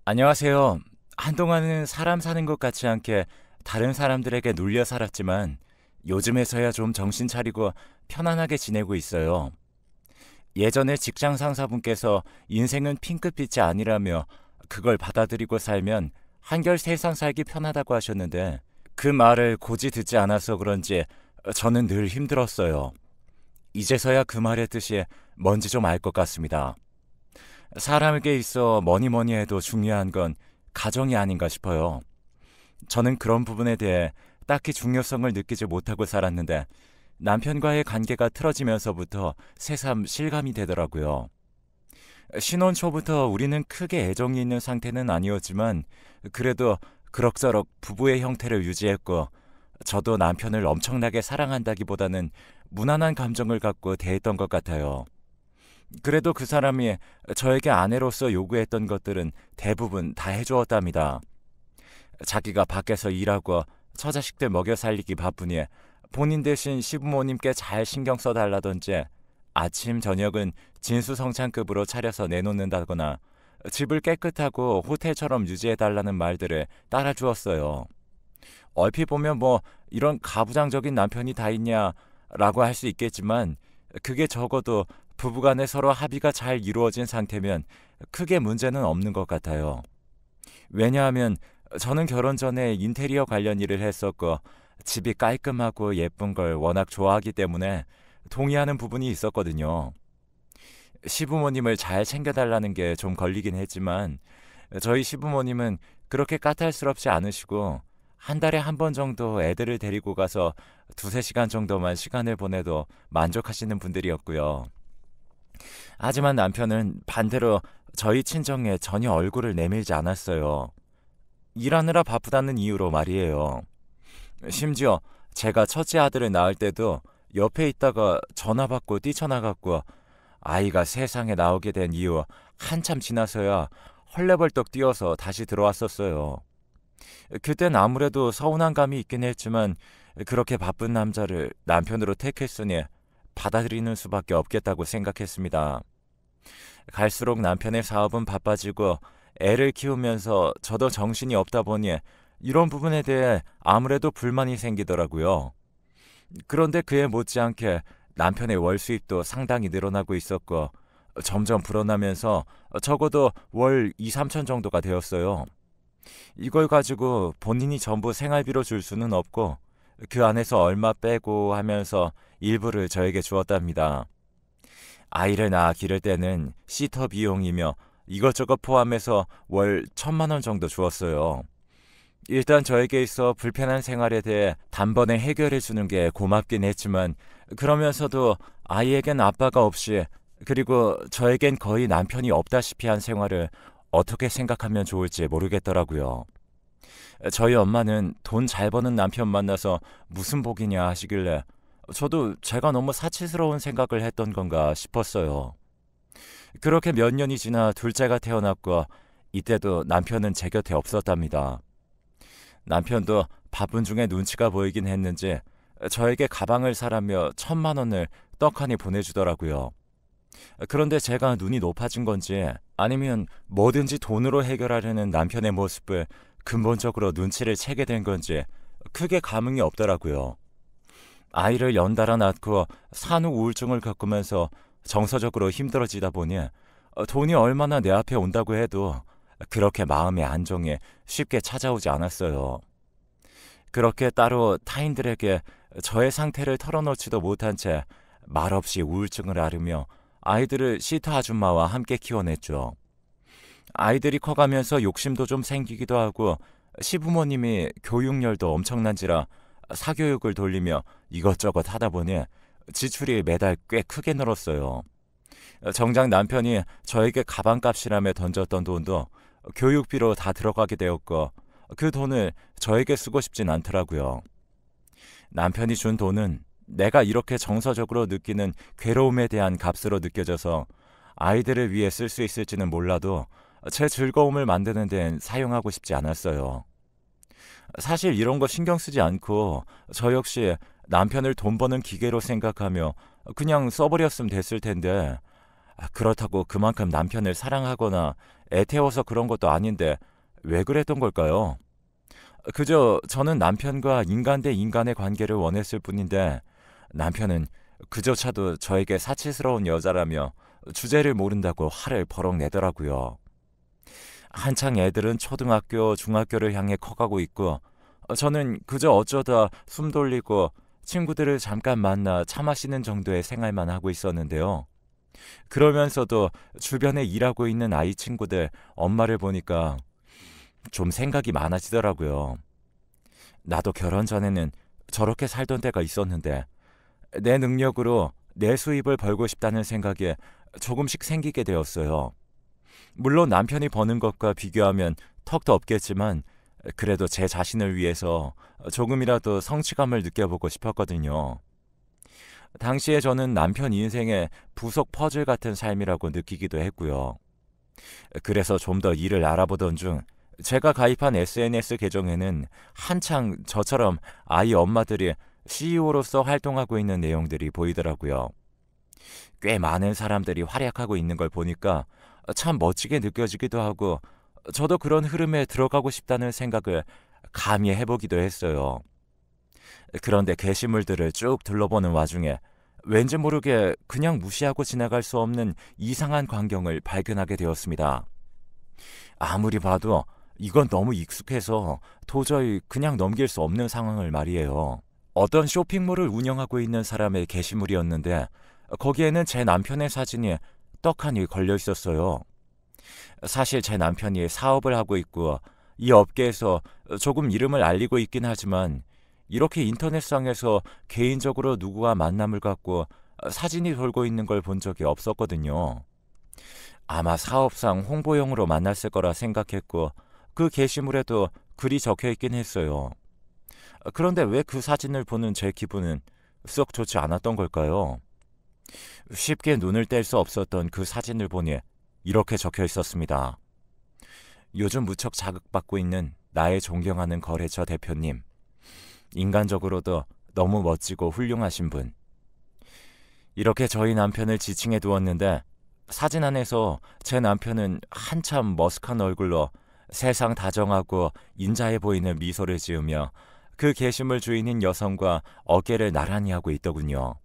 안녕하세요. 한동안은 사람 사는 것 같지 않게 다른 사람들에게 눌려 살았지만 요즘에서야 좀 정신 차리고 편안하게 지내고 있어요. 예전에 직장 상사분께서 인생은 핑크빛이 아니라며 그걸 받아들이고 살면 한결 세상 살기 편하다고 하셨는데 그 말을 고지 듣지 않아서 그런지 저는 늘 힘들었어요. 이제서야 그 말의 뜻이 뭔지 좀 알 것 같습니다. 사람에게 있어 뭐니 뭐니 해도 중요한 건 가정이 아닌가 싶어요. 저는 그런 부분에 대해 딱히 중요성을 느끼지 못하고 살았는데 남편과의 관계가 틀어지면서부터 새삼 실감이 되더라고요. 신혼 초부터 우리는 크게 애정이 있는 상태는 아니었지만 그래도 그럭저럭 부부의 형태를 유지했고 저도 남편을 엄청나게 사랑한다기보다는 무난한 감정을 갖고 대했던 것 같아요. 그래도 그 사람이 저에게 아내로서 요구했던 것들은 대부분 다 해주었답니다. 자기가 밖에서 일하고 처자식들 먹여 살리기 바쁘니 본인 대신 시부모님께 잘 신경 써달라든지 아침 저녁은 진수성찬급으로 차려서 내놓는다거나 집을 깨끗하고 호텔처럼 유지해달라는 말들을 따라주었어요. 얼핏 보면 뭐 이런 가부장적인 남편이 다 있냐라고 할 수 있겠지만 그게 적어도 부부간에 서로 합의가 잘 이루어진 상태면 크게 문제는 없는 것 같아요. 왜냐하면 저는 결혼 전에 인테리어 관련 일을 했었고 집이 깔끔하고 예쁜 걸 워낙 좋아하기 때문에 동의하는 부분이 있었거든요. 시부모님을 잘 챙겨달라는 게 좀 걸리긴 했지만 저희 시부모님은 그렇게 까탈스럽지 않으시고 한 달에 한 번 정도 애들을 데리고 가서 두세 시간 정도만 시간을 보내도 만족하시는 분들이었고요. 하지만 남편은 반대로 저희 친정에 전혀 얼굴을 내밀지 않았어요. 일하느라 바쁘다는 이유로 말이에요. 심지어 제가 첫째 아들을 낳을 때도 옆에 있다가 전화 받고 뛰쳐나갔고 아이가 세상에 나오게 된 이후 한참 지나서야 헐레벌떡 뛰어서 다시 들어왔었어요. 그땐 아무래도 서운한 감이 있긴 했지만 그렇게 바쁜 남자를 남편으로 택했으니 받아들이는 수밖에 없겠다고 생각했습니다. 갈수록 남편의 사업은 바빠지고 애를 키우면서 저도 정신이 없다 보니 이런 부분에 대해 아무래도 불만이 생기더라고요. 그런데 그에 못지않게 남편의 월 수입도 상당히 늘어나고 있었고 점점 불어나면서 적어도 월 2, 3천 정도가 되었어요. 이걸 가지고 본인이 전부 생활비로 줄 수는 없고 그 안에서 얼마 빼고 하면서 일부를 저에게 주었답니다. 아이를 낳아 기를 때는 시터 비용이며 이것저것 포함해서 월 1,000만 원 정도 주었어요. 일단 저에게 있어 불편한 생활에 대해 단번에 해결해 주는 게 고맙긴 했지만 그러면서도 아이에겐 아빠가 없이 그리고 저에겐 거의 남편이 없다시피 한 생활을 어떻게 생각하면 좋을지 모르겠더라고요. 저희 엄마는 돈 잘 버는 남편 만나서 무슨 복이냐 하시길래 저도 제가 너무 사치스러운 생각을 했던 건가 싶었어요. 그렇게 몇 년이 지나 둘째가 태어났고 이때도 남편은 제 곁에 없었답니다. 남편도 바쁜 중에 눈치가 보이긴 했는지 저에게 가방을 사라며 1,000만 원을 떡하니 보내주더라고요. 그런데 제가 눈이 높아진 건지 아니면 뭐든지 돈으로 해결하려는 남편의 모습을 근본적으로 눈치를 채게 된 건지 크게 감흥이 없더라고요. 아이를 연달아 낳고 산후 우울증을 겪으면서 정서적으로 힘들어지다 보니 돈이 얼마나 내 앞에 온다고 해도 그렇게 마음의 안정이 쉽게 찾아오지 않았어요. 그렇게 따로 타인들에게 저의 상태를 털어놓지도 못한 채 말없이 우울증을 앓으며 아이들을 시터 아줌마와 함께 키워냈죠. 아이들이 커가면서 욕심도 좀 생기기도 하고 시부모님이 교육열도 엄청난지라 사교육을 돌리며 이것저것 하다 보니 지출이 매달 꽤 크게 늘었어요. 정작 남편이 저에게 가방값이라며 던졌던 돈도 교육비로 다 들어가게 되었고 그 돈을 저에게 쓰고 싶진 않더라고요. 남편이 준 돈은 내가 이렇게 정서적으로 느끼는 괴로움에 대한 값으로 느껴져서 아이들을 위해 쓸 수 있을지는 몰라도 제 즐거움을 만드는 데는 사용하고 싶지 않았어요. 사실 이런 거 신경 쓰지 않고 저 역시 남편을 돈 버는 기계로 생각하며 그냥 써버렸으면 됐을 텐데 그렇다고 그만큼 남편을 사랑하거나 애태워서 그런 것도 아닌데 왜 그랬던 걸까요? 그저 저는 남편과 인간 대 인간의 관계를 원했을 뿐인데 남편은 그조차도 저에게 사치스러운 여자라며 주제를 모른다고 화를 버럭 내더라고요. 한창 애들은 초등학교, 중학교를 향해 커가고 있고 저는 그저 어쩌다 숨 돌리고 친구들을 잠깐 만나 차 마시는 정도의 생활만 하고 있었는데요. 그러면서도 주변에 일하고 있는 아이 친구들 엄마를 보니까 좀 생각이 많아지더라고요. 나도 결혼 전에는 저렇게 살던 때가 있었는데 내 능력으로 내 수입을 벌고 싶다는 생각이 조금씩 생기게 되었어요. 물론 남편이 버는 것과 비교하면 턱도 없겠지만 그래도 제 자신을 위해서 조금이라도 성취감을 느껴보고 싶었거든요. 당시에 저는 남편 인생의 부속 퍼즐 같은 삶이라고 느끼기도 했고요. 그래서 좀 더 일을 알아보던 중 제가 가입한 SNS 계정에는 한창 저처럼 아이 엄마들이 CEO로서 활동하고 있는 내용들이 보이더라고요. 꽤 많은 사람들이 활약하고 있는 걸 보니까 참 멋지게 느껴지기도 하고 저도 그런 흐름에 들어가고 싶다는 생각을 감히 해보기도 했어요. 그런데 게시물들을 쭉 둘러보는 와중에 왠지 모르게 그냥 무시하고 지나갈 수 없는 이상한 광경을 발견하게 되었습니다. 아무리 봐도 이건 너무 익숙해서 도저히 그냥 넘길 수 없는 상황을 말이에요. 어떤 쇼핑몰을 운영하고 있는 사람의 게시물이었는데 거기에는 제 남편의 사진이 떡하니 걸려 있었어요. 사실 제 남편이 사업을 하고 있고 이 업계에서 조금 이름을 알리고 있긴 하지만 이렇게 인터넷상에서 개인적으로 누구와 만남을 갖고 사진이 돌고 있는 걸 본 적이 없었거든요. 아마 사업상 홍보용으로 만났을 거라 생각했고 그 게시물에도 글이 적혀 있긴 했어요. 그런데 왜 그 사진을 보는 제 기분은 썩 좋지 않았던 걸까요? 쉽게 눈을 뗄 수 없었던 그 사진을 보니 이렇게 적혀 있었습니다. 요즘 무척 자극받고 있는 나의 존경하는 거래처 대표님. 인간적으로도 너무 멋지고 훌륭하신 분. 이렇게 저희 남편을 지칭해 두었는데 사진 안에서 제 남편은 한참 머쓱한 얼굴로 세상 다정하고 인자해 보이는 미소를 지으며 그 게시물 주인인 여성과 어깨를 나란히 하고 있더군요.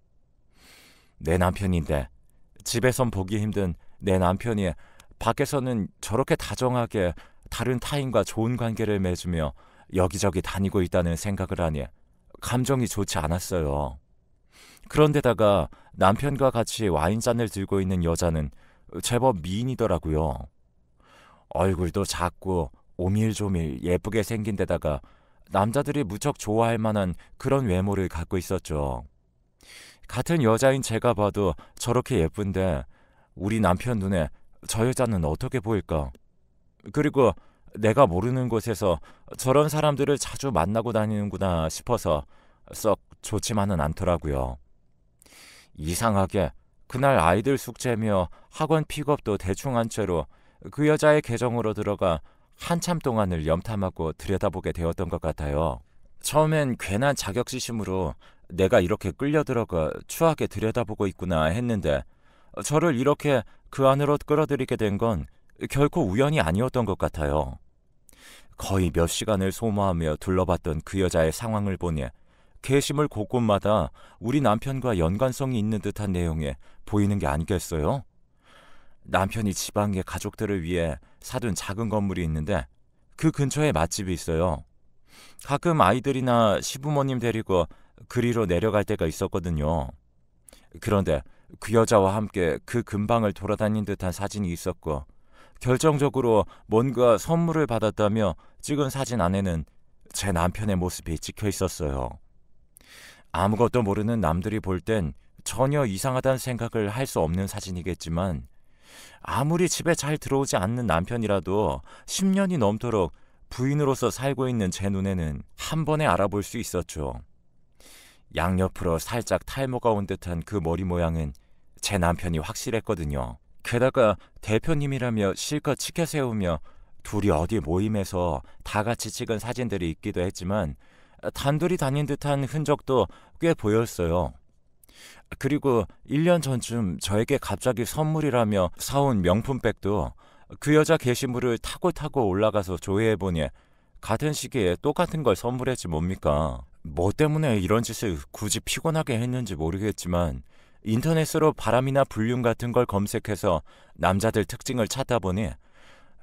내 남편인데 집에선 보기 힘든 내 남편이 밖에서는 저렇게 다정하게 다른 타인과 좋은 관계를 맺으며 여기저기 다니고 있다는 생각을 하니 감정이 좋지 않았어요. 그런데다가 남편과 같이 와인잔을 들고 있는 여자는 제법 미인이더라고요. 얼굴도 작고 오밀조밀 예쁘게 생긴 데다가 남자들이 무척 좋아할 만한 그런 외모를 갖고 있었죠. 같은 여자인 제가 봐도 저렇게 예쁜데 우리 남편 눈에 저 여자는 어떻게 보일까? 그리고 내가 모르는 곳에서 저런 사람들을 자주 만나고 다니는구나 싶어서 썩 좋지만은 않더라고요. 이상하게 그날 아이들 숙제며 학원 픽업도 대충 한 채로 그 여자의 계정으로 들어가 한참 동안을 염탐하고 들여다보게 되었던 것 같아요. 처음엔 괜한 자격지심으로 내가 이렇게 끌려 들어가 추하게 들여다보고 있구나 했는데 저를 이렇게 그 안으로 끌어들이게 된 건 결코 우연이 아니었던 것 같아요. 거의 몇 시간을 소모하며 둘러봤던 그 여자의 상황을 보니 게시물 곳곳마다 우리 남편과 연관성이 있는 듯한 내용이 보이는 게 아니겠어요? 남편이 지방의 가족들을 위해 사둔 작은 건물이 있는데 그 근처에 맛집이 있어요. 가끔 아이들이나 시부모님 데리고 그리로 내려갈 때가 있었거든요. 그런데 그 여자와 함께 그 근방을 돌아다닌 듯한 사진이 있었고 결정적으로 뭔가 선물을 받았다며 찍은 사진 안에는 제 남편의 모습이 찍혀 있었어요. 아무것도 모르는 남들이 볼 땐 전혀 이상하다는 생각을 할 수 없는 사진이겠지만 아무리 집에 잘 들어오지 않는 남편이라도 10년이 넘도록 부인으로서 살고 있는 제 눈에는 한 번에 알아볼 수 있었죠. 양옆으로 살짝 탈모가 온 듯한 그 머리 모양은 제 남편이 확실했거든요. 게다가 대표님이라며 실컷 치켜 세우며 둘이 어디 모임에서 다 같이 찍은 사진들이 있기도 했지만 단둘이 다닌 듯한 흔적도 꽤 보였어요. 그리고 1년 전쯤 저에게 갑자기 선물이라며 사온 명품백도 그 여자 게시물을 타고 올라가서 조회해보니 같은 시기에 똑같은 걸 선물했지 뭡니까. 뭐 때문에 이런 짓을 굳이 피곤하게 했는지 모르겠지만 인터넷으로 바람이나 불륜 같은 걸 검색해서 남자들 특징을 찾다 보니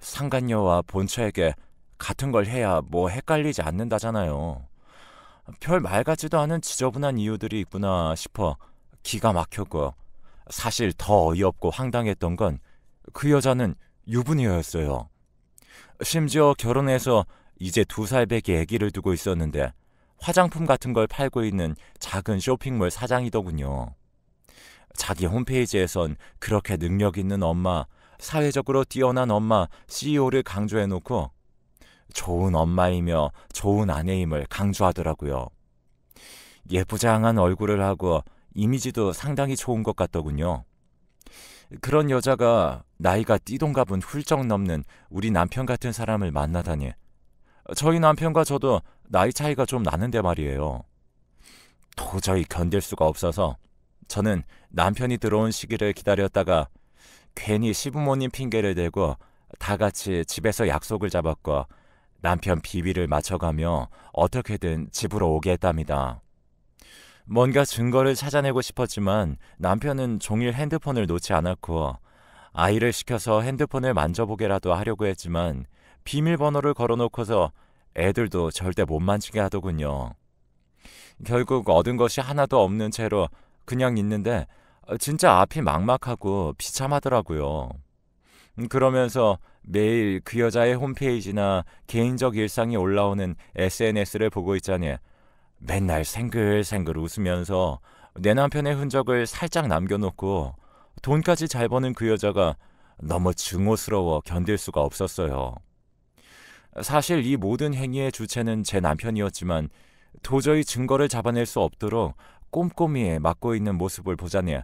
상간녀와 본처에게 같은 걸 해야 뭐 헷갈리지 않는다잖아요. 별 말 같지도 않은 지저분한 이유들이 있구나 싶어 기가 막혔고, 사실 더 어이없고 황당했던 건 그 여자는 유부녀였어요. 심지어 결혼해서 이제 2살 배기 아기를 두고 있었는데 화장품 같은 걸 팔고 있는 작은 쇼핑몰 사장이더군요. 자기 홈페이지에선 그렇게 능력 있는 엄마, 사회적으로 뛰어난 엄마, CEO를 강조해놓고 좋은 엄마이며 좋은 아내임을 강조하더라고요. 예쁘장한 얼굴을 하고 이미지도 상당히 좋은 것 같더군요. 그런 여자가 나이가 띠동갑은 훌쩍 넘는 우리 남편 같은 사람을 만나다니. 저희 남편과 저도 나이 차이가 좀 나는데 말이에요. 도저히 견딜 수가 없어서 저는 남편이 들어온 시기를 기다렸다가 괜히 시부모님 핑계를 대고 다 같이 집에서 약속을 잡았고 남편 비위를 맞춰가며 어떻게든 집으로 오게 했답니다. 뭔가 증거를 찾아내고 싶었지만 남편은 종일 핸드폰을 놓지 않았고 아이를 시켜서 핸드폰을 만져보게라도 하려고 했지만 비밀번호를 걸어놓고서 애들도 절대 못 만지게 하더군요. 결국 얻은 것이 하나도 없는 채로 그냥 있는데 진짜 앞이 막막하고 비참하더라고요. 그러면서 매일 그 여자의 홈페이지나 개인적 일상이 올라오는 SNS를 보고 있자니 맨날 생글생글 웃으면서 내 남편의 흔적을 살짝 남겨놓고 돈까지 잘 버는 그 여자가 너무 증오스러워 견딜 수가 없었어요. 사실 이 모든 행위의 주체는 제 남편이었지만 도저히 증거를 잡아낼 수 없도록 꼼꼼히 막고 있는 모습을 보자니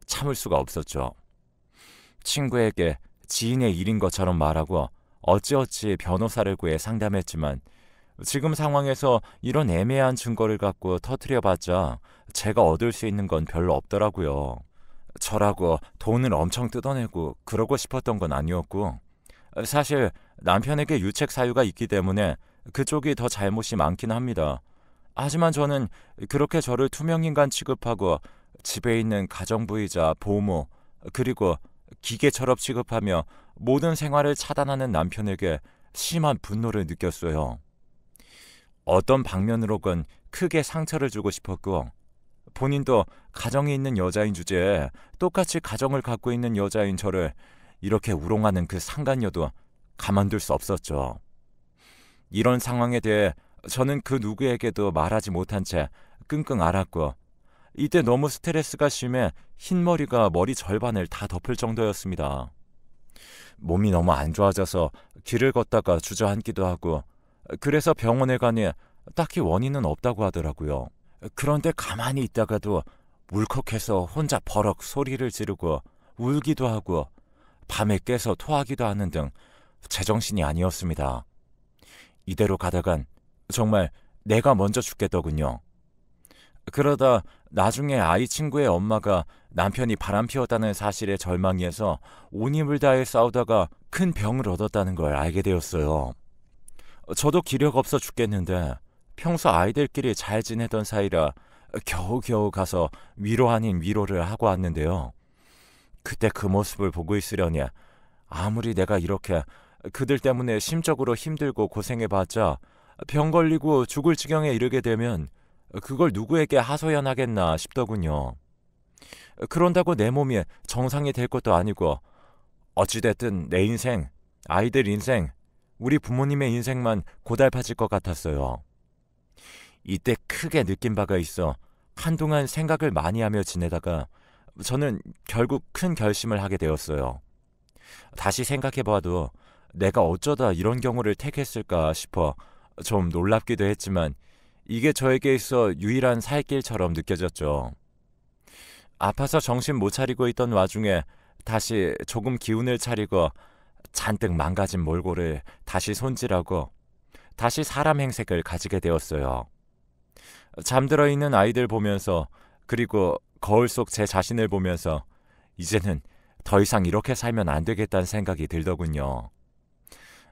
참을 수가 없었죠. 친구에게 지인의 일인 것처럼 말하고 어찌어찌 변호사를 구해 상담했지만 지금 상황에서 이런 애매한 증거를 갖고 터트려봤자 제가 얻을 수 있는 건 별로 없더라고요. 저라고 돈을 엄청 뜯어내고 그러고 싶었던 건 아니었고 사실 남편에게 유책 사유가 있기 때문에 그쪽이 더 잘못이 많긴 합니다. 하지만 저는 그렇게 저를 투명인간 취급하고 집에 있는 가정부이자 보모 그리고 기계처럼 취급하며 모든 생활을 차단하는 남편에게 심한 분노를 느꼈어요. 어떤 방면으로건 크게 상처를 주고 싶었고 본인도 가정이 있는 여자인 주제에 똑같이 가정을 갖고 있는 여자인 저를 이렇게 우롱하는 그 상간녀도 가만둘 수 없었죠. 이런 상황에 대해 저는 그 누구에게도 말하지 못한 채 끙끙 앓았고 이때 너무 스트레스가 심해 흰머리가 머리 절반을 다 덮을 정도였습니다. 몸이 너무 안 좋아져서 길을 걷다가 주저앉기도 하고 그래서 병원에 가니 딱히 원인은 없다고 하더라고요. 그런데 가만히 있다가도 울컥해서 혼자 버럭 소리를 지르고 울기도 하고 밤에 깨서 토하기도 하는 등 제정신이 아니었습니다. 이대로 가다간 정말 내가 먼저 죽겠더군요. 그러다 나중에 아이 친구의 엄마가 남편이 바람피웠다는 사실에 절망해서 온 힘을 다해 싸우다가 큰 병을 얻었다는 걸 알게 되었어요. 저도 기력 없어 죽겠는데 평소 아이들끼리 잘 지내던 사이라 겨우겨우 가서 위로 아닌 위로를 하고 왔는데요. 그때 그 모습을 보고 있으려니 아무리 내가 이렇게 그들 때문에 심적으로 힘들고 고생해봤자 병 걸리고 죽을 지경에 이르게 되면 그걸 누구에게 하소연하겠나 싶더군요. 그런다고 내 몸이 정상이 될 것도 아니고 어찌됐든 내 인생, 아이들 인생, 우리 부모님의 인생만 고달파질 것 같았어요. 이때 크게 느낀 바가 있어 한동안 생각을 많이 하며 지내다가 저는 결국 큰 결심을 하게 되었어요. 다시 생각해봐도 내가 어쩌다 이런 경우를 택했을까 싶어 좀 놀랍기도 했지만 이게 저에게 있어 유일한 살 길처럼 느껴졌죠. 아파서 정신 못 차리고 있던 와중에 다시 조금 기운을 차리고 잔뜩 망가진 몰골을 다시 손질하고 다시 사람 행색을 가지게 되었어요. 잠들어 있는 아이들 보면서 그리고 거울 속 제 자신을 보면서 이제는 더 이상 이렇게 살면 안 되겠다는 생각이 들더군요.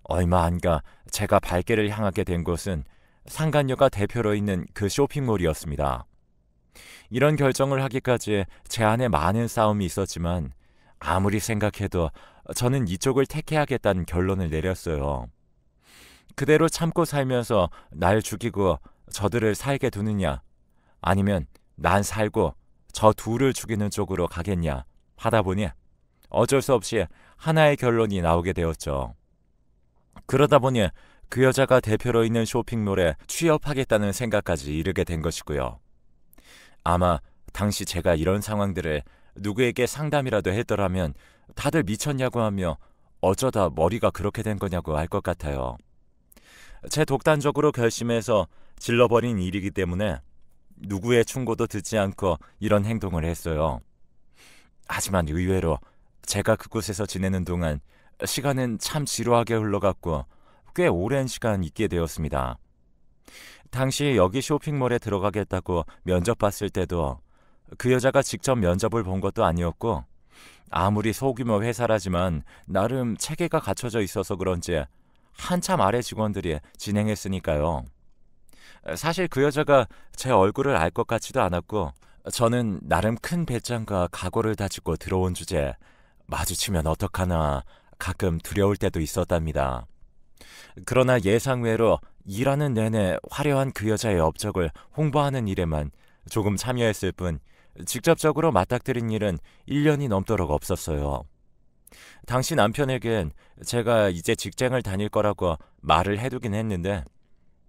얼마 안 가 제가 발길을 향하게 된 곳은 상간녀가 대표로 있는 그 쇼핑몰이었습니다. 이런 결정을 하기까지 제 안에 많은 싸움이 있었지만 아무리 생각해도 저는 이쪽을 택해야겠다는 결론을 내렸어요. 그대로 참고 살면서 날 죽이고 저들을 살게 두느냐, 아니면 난 살고 저 둘을 죽이는 쪽으로 가겠냐 하다 보니 어쩔 수 없이 하나의 결론이 나오게 되었죠. 그러다 보니 그 여자가 대표로 있는 쇼핑몰에 취업하겠다는 생각까지 이르게 된 것이고요. 아마 당시 제가 이런 상황들을 누구에게 상담이라도 했더라면 다들 미쳤냐고 하며 어쩌다 머리가 그렇게 된 거냐고 할 것 같아요. 제 독단적으로 결심해서 질러버린 일이기 때문에 누구의 충고도 듣지 않고 이런 행동을 했어요. 하지만 의외로 제가 그곳에서 지내는 동안 시간은 참 지루하게 흘러갔고 꽤 오랜 시간 있게 되었습니다. 당시 여기 쇼핑몰에 들어가겠다고 면접 봤을 때도 그 여자가 직접 면접을 본 것도 아니었고, 아무리 소규모 회사라지만 나름 체계가 갖춰져 있어서 그런지 한참 아래 직원들이 진행했으니까요. 사실 그 여자가 제 얼굴을 알 것 같지도 않았고, 저는 나름 큰 배짱과 각오를 다지고 들어온 주제에 마주치면 어떡하나 가끔 두려울 때도 있었답니다. 그러나 예상외로 일하는 내내 화려한 그 여자의 업적을 홍보하는 일에만 조금 참여했을 뿐 직접적으로 맞닥뜨린 일은 1년이 넘도록 없었어요. 당시 남편에겐 제가 이제 직장을 다닐 거라고 말을 해두긴 했는데,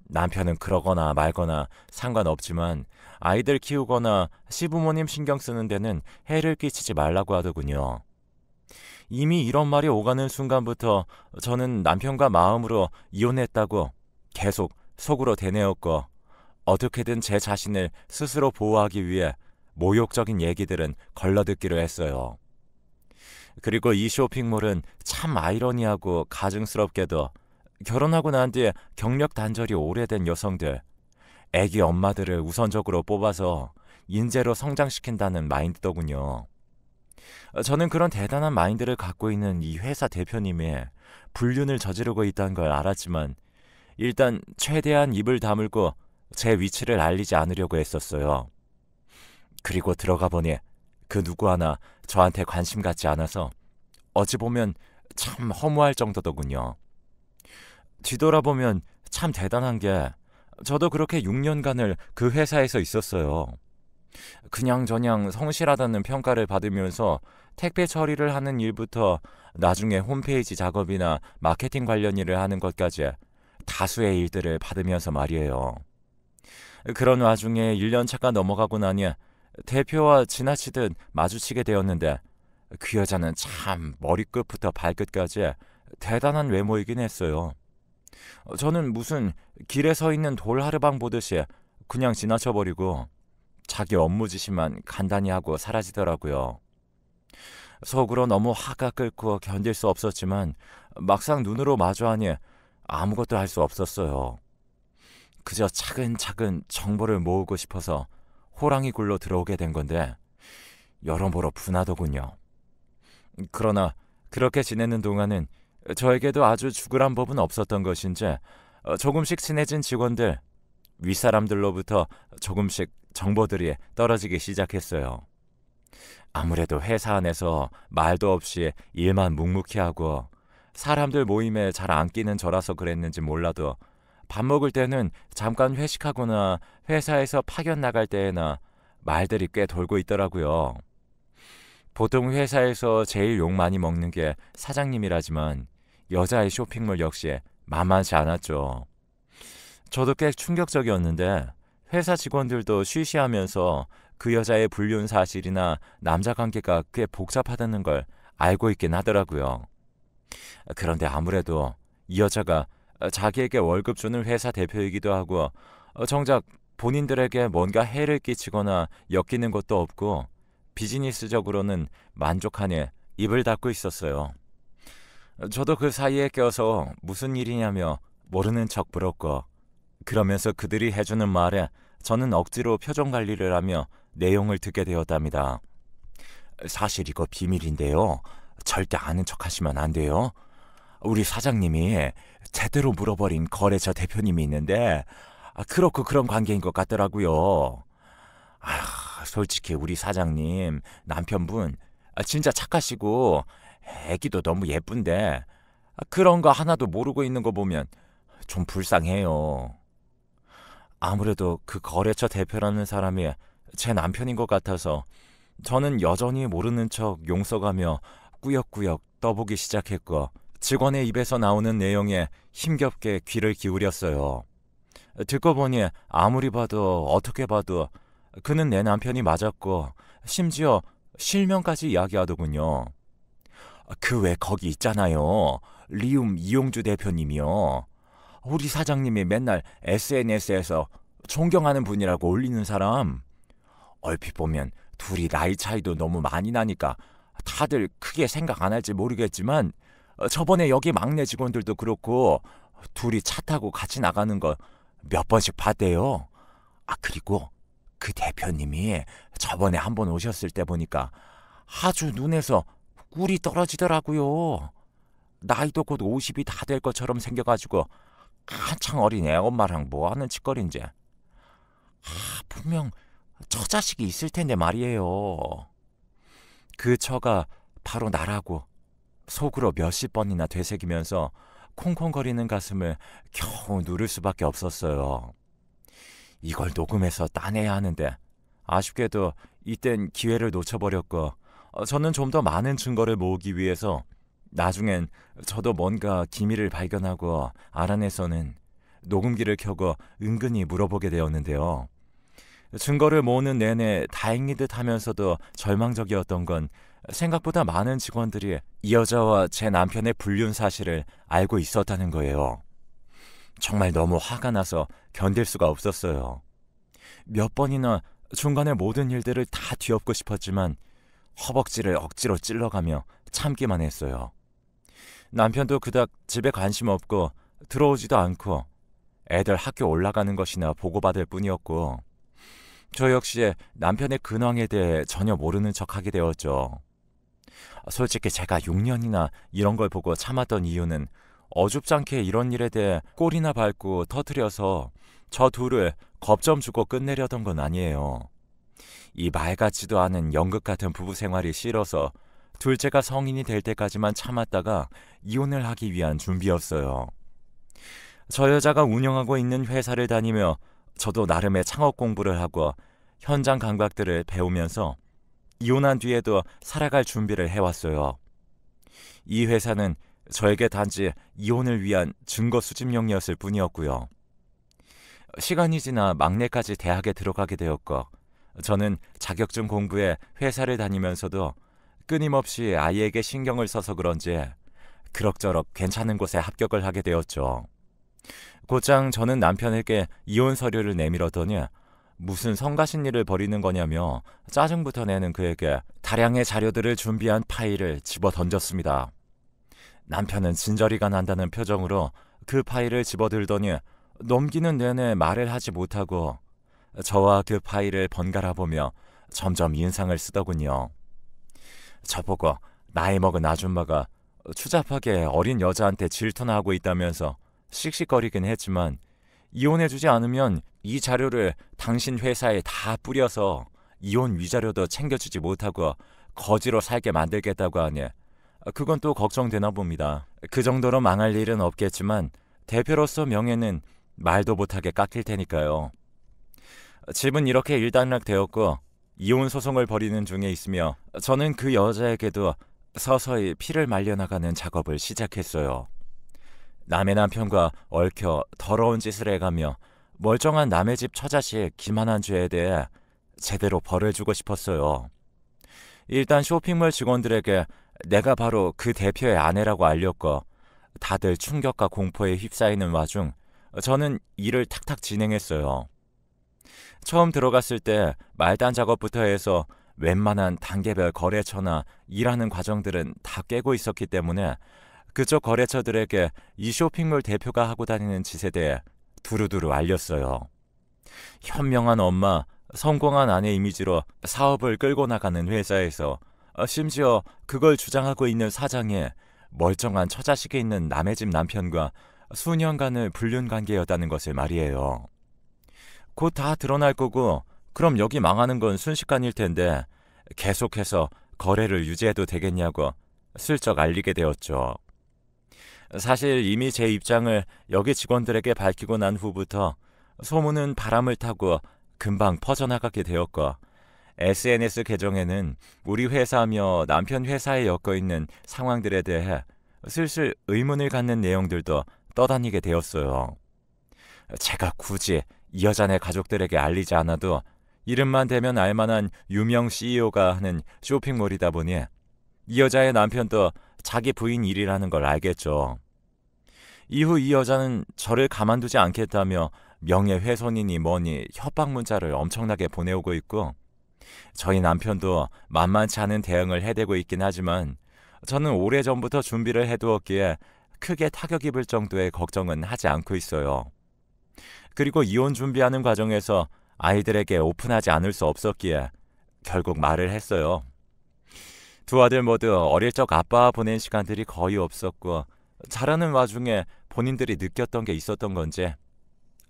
남편은 그러거나 말거나 상관없지만 아이들 키우거나 시부모님 신경 쓰는 데는 해를 끼치지 말라고 하더군요. 이미 이런 말이 오가는 순간부터 저는 남편과 마음으로 이혼했다고 계속 속으로 되뇌었고, 어떻게든 제 자신을 스스로 보호하기 위해 모욕적인 얘기들은 걸러듣기로 했어요. 그리고 이 쇼핑몰은 참 아이러니하고 가증스럽게도 결혼하고 난 뒤에 경력 단절이 오래된 여성들, 애기 엄마들을 우선적으로 뽑아서 인재로 성장시킨다는 마인드더군요. 저는 그런 대단한 마인드를 갖고 있는 이 회사 대표님이 불륜을 저지르고 있다는 걸 알았지만 일단 최대한 입을 다물고 제 위치를 알리지 않으려고 했었어요. 그리고 들어가 보니 그 누구 하나 저한테 관심 갖지 않아서 어찌 보면 참 허무할 정도더군요. 뒤돌아보면 참 대단한 게, 저도 그렇게 6년간을 그 회사에서 있었어요. 그냥저냥 성실하다는 평가를 받으면서 택배 처리를 하는 일부터 나중에 홈페이지 작업이나 마케팅 관련 일을 하는 것까지 다수의 일들을 받으면서 말이에요. 그런 와중에 1년 차가 넘어가고 나니 대표와 지나치듯 마주치게 되었는데, 그 여자는 참 머리끝부터 발끝까지 대단한 외모이긴 했어요. 저는 무슨 길에 서 있는 돌하르방 보듯이 그냥 지나쳐버리고 자기 업무 지시만 간단히 하고 사라지더라고요. 속으로 너무 화가 끓고 견딜 수 없었지만 막상 눈으로 마주하니 아무것도 할 수 없었어요. 그저 차근차근 정보를 모으고 싶어서 호랑이 굴로 들어오게 된 건데 여러모로 분하더군요. 그러나 그렇게 지내는 동안은 저에게도 아주 죽으란 법은 없었던 것인지 조금씩 친해진 직원들, 윗사람들로부터 조금씩 정보들이 떨어지기 시작했어요. 아무래도 회사 안에서 말도 없이 일만 묵묵히 하고 사람들 모임에 잘 안 끼는 저라서 그랬는지 몰라도 밥 먹을 때는 잠깐 회식하거나 회사에서 파견 나갈 때에나 말들이 꽤 돌고 있더라고요. 보통 회사에서 제일 욕 많이 먹는 게 사장님이라지만 여자의 쇼핑몰 역시 만만치 않았죠. 저도 꽤 충격적이었는데 회사 직원들도 쉬쉬하면서 그 여자의 불륜 사실이나 남자 관계가 꽤 복잡하다는 걸 알고 있긴 하더라고요. 그런데 아무래도 이 여자가 자기에게 월급 주는 회사 대표이기도 하고 정작 본인들에게 뭔가 해를 끼치거나 엮이는 것도 없고 비즈니스적으로는 만족하니 입을 닫고 있었어요. 저도 그 사이에 껴서 무슨 일이냐며 모르는 척 물었고, 그러면서 그들이 해주는 말에 저는 억지로 표정 관리를 하며 내용을 듣게 되었답니다. 사실 이거 비밀인데요. 절대 아는 척 하시면 안 돼요. 우리 사장님이 제대로 물어버린 거래처 대표님이 있는데 그렇고 그런 관계인 것 같더라고요. 솔직히 우리 사장님 남편분 진짜 착하시고 애기도 너무 예쁜데 그런 거 하나도 모르고 있는 거 보면 좀 불쌍해요. 아무래도 그 거래처 대표라는 사람이 제 남편인 것 같아서 저는 여전히 모르는 척 용서가며 꾸역꾸역 떠보기 시작했고 직원의 입에서 나오는 내용에 힘겹게 귀를 기울였어요. 듣고 보니 아무리 봐도 어떻게 봐도 그는 내 남편이 맞았고 심지어 실명까지 이야기하더군요. 그 외 거기 있잖아요. 리움 이용주 대표님이요. 우리 사장님이 맨날 SNS에서 존경하는 분이라고 올리는 사람. 얼핏 보면 둘이 나이 차이도 너무 많이 나니까 다들 크게 생각 안 할지 모르겠지만 저번에 여기 막내 직원들도 그렇고 둘이 차 타고 같이 나가는 거 몇 번씩 봤대요. 그리고 그 대표님이 저번에 한번 오셨을 때 보니까 아주 눈에서 꿀이 떨어지더라고요. 나이도 곧 50이 다 될 것처럼 생겨가지고 한창 어린 애 엄마랑 뭐하는 짓거리인지. 분명 처자식이 있을 텐데 말이에요. 그 처가 바로 나라고 속으로 몇십 번이나 되새기면서 콩콩거리는 가슴을 겨우 누를 수밖에 없었어요. 이걸 녹음해서 따내야 하는데 아쉽게도 이땐 기회를 놓쳐버렸고 저는 좀 더 많은 증거를 모으기 위해서 나중엔 저도 뭔가 기밀을 발견하고 알아내서는 녹음기를 켜고 은근히 물어보게 되었는데요. 증거를 모으는 내내 다행인 듯 하면서도 절망적이었던 건 생각보다 많은 직원들이 이 여자와 제 남편의 불륜 사실을 알고 있었다는 거예요. 정말 너무 화가 나서 견딜 수가 없었어요. 몇 번이나 중간에 모든 일들을 다 뒤엎고 싶었지만 허벅지를 억지로 찔러가며 참기만 했어요. 남편도 그닥 집에 관심 없고 들어오지도 않고 애들 학교 올라가는 것이나 보고받을 뿐이었고 저 역시 남편의 근황에 대해 전혀 모르는 척하게 되었죠. 솔직히 제가 6년이나 이런 걸 보고 참았던 이유는 어줍잖게 이런 일에 대해 꼬리나 밟고 터뜨려서 저 둘을 겁좀 주고 끝내려던 건 아니에요. 이 말 같지도 않은 연극 같은 부부 생활이 싫어서 둘째가 성인이 될 때까지만 참았다가 이혼을 하기 위한 준비였어요. 저 여자가 운영하고 있는 회사를 다니며 저도 나름의 창업 공부를 하고 현장 감각들을 배우면서 이혼한 뒤에도 살아갈 준비를 해왔어요. 이 회사는 저에게 단지 이혼을 위한 증거 수집용이었을 뿐이었고요. 시간이 지나 막내까지 대학에 들어가게 되었고 저는 자격증 공부에 회사를 다니면서도 끊임없이 아이에게 신경을 써서 그런지 그럭저럭 괜찮은 곳에 합격을 하게 되었죠. 곧장 저는 남편에게 이혼 서류를 내밀었더니 무슨 성가신 일을 벌이는 거냐며 짜증부터 내는 그에게 다량의 자료들을 준비한 파일을 집어 던졌습니다. 남편은 진저리가 난다는 표정으로 그 파일을 집어들더니 넘기는 내내 말을 하지 못하고 저와 그 파일을 번갈아 보며 점점 인상을 쓰더군요. 저보고 나이 먹은 아줌마가 추잡하게 어린 여자한테 질투나 하고 있다면서 씩씩거리긴 했지만 이혼해주지 않으면 이 자료를 당신 회사에 다 뿌려서 이혼 위자료도 챙겨주지 못하고 거지로 살게 만들겠다고 하니 그건 또 걱정되나 봅니다. 그 정도로 망할 일은 없겠지만 대표로서 명예는 말도 못하게 깎일 테니까요. 집은 이렇게 일단락되었고 이혼 소송을 벌이는 중에 있으며 저는 그 여자에게도 서서히 피를 말려나가는 작업을 시작했어요. 남의 남편과 얽혀 더러운 짓을 해가며 멀쩡한 남의 집 처자식 김하난 죄에 대해 제대로 벌을 주고 싶었어요. 일단 쇼핑몰 직원들에게 내가 바로 그 대표의 아내라고 알렸고 다들 충격과 공포에 휩싸이는 와중 저는 일을 탁탁 진행했어요. 처음 들어갔을 때 말단 작업부터 해서 웬만한 단계별 거래처나 일하는 과정들은 다 깨고 있었기 때문에 그쪽 거래처들에게 이 쇼핑몰 대표가 하고 다니는 짓에 대해 두루두루 알렸어요. 현명한 엄마, 성공한 아내 이미지로 사업을 끌고 나가는 회사에서 심지어 그걸 주장하고 있는 사장이 멀쩡한 처자식이 있는 남의 집 남편과 수년간의 불륜 관계였다는 것을 말이에요. 곧 다 드러날 거고 그럼 여기 망하는 건 순식간일 텐데 계속해서 거래를 유지해도 되겠냐고 슬쩍 알리게 되었죠. 사실 이미 제 입장을 여기 직원들에게 밝히고 난 후부터 소문은 바람을 타고 금방 퍼져나가게 되었고 SNS 계정에는 우리 회사며 남편 회사에 엮여 있는 상황들에 대해 슬슬 의문을 갖는 내용들도 떠다니게 되었어요. 제가 굳이 이 여자네 가족들에게 알리지 않아도 이름만 대면 알만한 유명 CEO가 하는 쇼핑몰이다 보니 이 여자의 남편도 자기 부인 일이라는 걸 알겠죠. 이후 이 여자는 저를 가만두지 않겠다며 명예훼손이니 뭐니 협박 문자를 엄청나게 보내오고 있고 저희 남편도 만만치 않은 대응을 해대고 있긴 하지만 저는 오래전부터 준비를 해두었기에 크게 타격 입을 정도의 걱정은 하지 않고 있어요. 그리고 이혼 준비하는 과정에서 아이들에게 오픈하지 않을 수 없었기에 결국 말을 했어요. 두 아들 모두 어릴 적 아빠와 보낸 시간들이 거의 없었고 자라는 와중에 본인들이 느꼈던 게 있었던 건지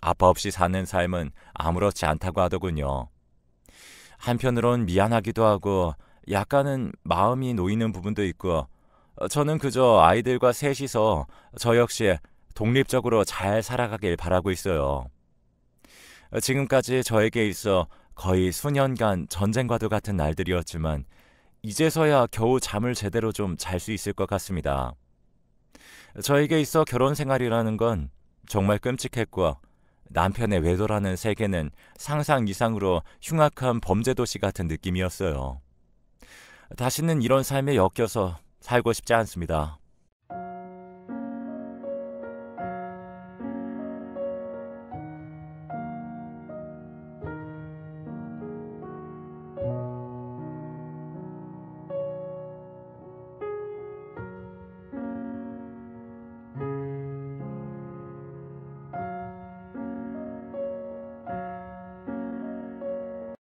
아빠 없이 사는 삶은 아무렇지 않다고 하더군요. 한편으론 미안하기도 하고 약간은 마음이 놓이는 부분도 있고 저는 그저 아이들과 셋이서 저 역시 독립적으로 잘 살아가길 바라고 있어요. 지금까지 저에게 있어 거의 수년간 전쟁과도 같은 날들이었지만 이제서야 겨우 잠을 제대로 좀 잘 수 있을 것 같습니다. 저에게 있어 결혼 생활이라는 건 정말 끔찍했고 남편의 외도라는 세계는 상상 이상으로 흉악한 범죄도시 같은 느낌이었어요. 다시는 이런 삶에 엮여서 살고 싶지 않습니다.